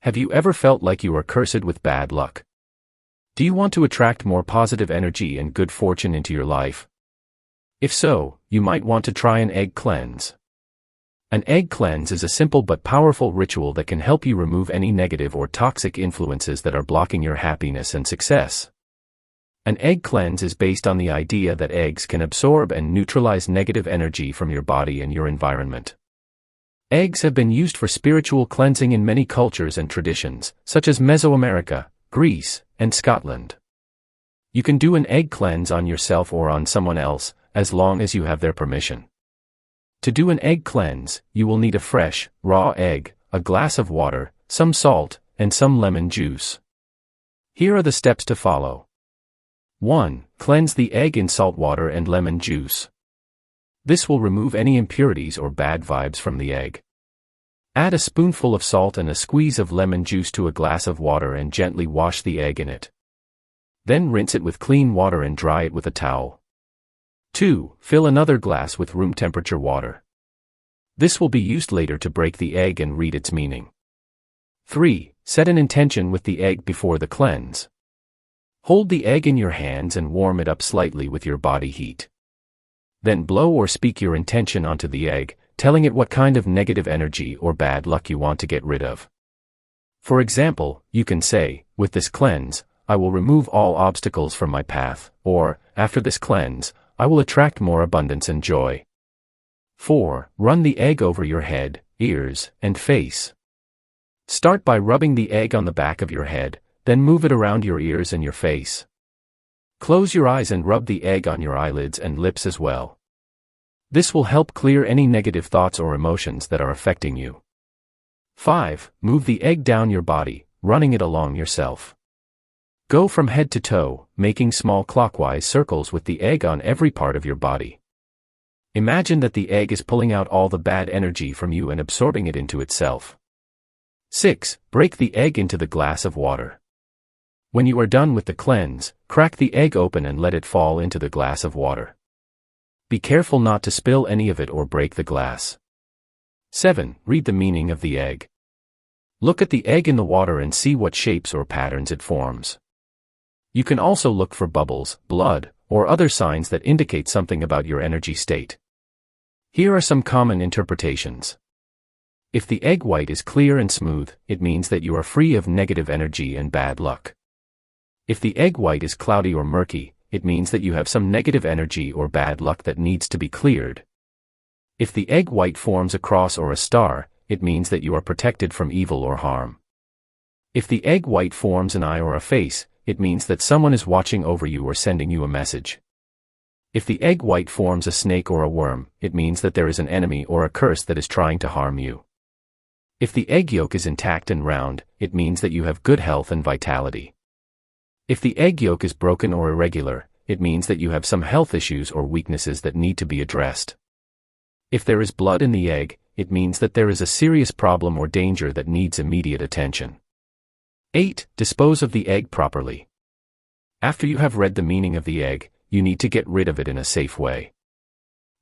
Have you ever felt like you are cursed with bad luck? Do you want to attract more positive energy and good fortune into your life? If so, you might want to try an egg cleanse. An egg cleanse is a simple but powerful ritual that can help you remove any negative or toxic influences that are blocking your happiness and success. An egg cleanse is based on the idea that eggs can absorb and neutralize negative energy from your body and your environment. Eggs have been used for spiritual cleansing in many cultures and traditions, such as Mesoamerica, Greece, and Scotland. You can do an egg cleanse on yourself or on someone else, as long as you have their permission. To do an egg cleanse, you will need a fresh, raw egg, a glass of water, some salt, and some lemon juice. Here are the steps to follow. 1. Cleanse the egg in salt water and lemon juice. This will remove any impurities or bad vibes from the egg. Add a spoonful of salt and a squeeze of lemon juice to a glass of water and gently wash the egg in it. Then rinse it with clean water and dry it with a towel. 2. Fill another glass with room temperature water. This will be used later to break the egg and read its meaning. 3. Set an intention with the egg before the cleanse. Hold the egg in your hands and warm it up slightly with your body heat. Then blow or speak your intention onto the egg, telling it what kind of negative energy or bad luck you want to get rid of. For example, you can say, with this cleanse, I will remove all obstacles from my path, or, after this cleanse, I will attract more abundance and joy. 4. Run the egg over your head, ears, and face. Start by rubbing the egg on the back of your head, then move it around your ears and your face. Close your eyes and rub the egg on your eyelids and lips as well. This will help clear any negative thoughts or emotions that are affecting you. 5. Move the egg down your body, running it along yourself. Go from head to toe, making small clockwise circles with the egg on every part of your body. Imagine that the egg is pulling out all the bad energy from you and absorbing it into itself. 6. Break the egg into the glass of water. When you are done with the cleanse, crack the egg open and let it fall into the glass of water. Be careful not to spill any of it or break the glass. 7. Read the meaning of the egg. Look at the egg in the water and see what shapes or patterns it forms. You can also look for bubbles, blood, or other signs that indicate something about your energy state. Here are some common interpretations. If the egg white is clear and smooth, it means that you are free of negative energy and bad luck. If the egg white is cloudy or murky, it means that you have some negative energy or bad luck that needs to be cleared. If the egg white forms a cross or a star, it means that you are protected from evil or harm. If the egg white forms an eye or a face, it means that someone is watching over you or sending you a message. If the egg white forms a snake or a worm, it means that there is an enemy or a curse that is trying to harm you. If the egg yolk is intact and round, it means that you have good health and vitality. If the egg yolk is broken or irregular, it means that you have some health issues or weaknesses that need to be addressed. If there is blood in the egg, it means that there is a serious problem or danger that needs immediate attention. 8. Dispose of the egg properly. After you have read the meaning of the egg, you need to get rid of it in a safe way.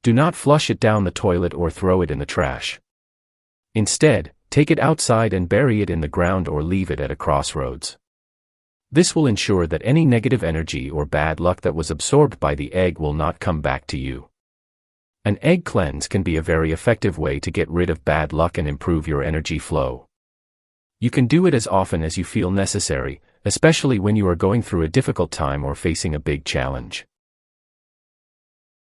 Do not flush it down the toilet or throw it in the trash. Instead, take it outside and bury it in the ground or leave it at a crossroads. This will ensure that any negative energy or bad luck that was absorbed by the egg will not come back to you. An egg cleanse can be a very effective way to get rid of bad luck and improve your energy flow. You can do it as often as you feel necessary, especially when you are going through a difficult time or facing a big challenge.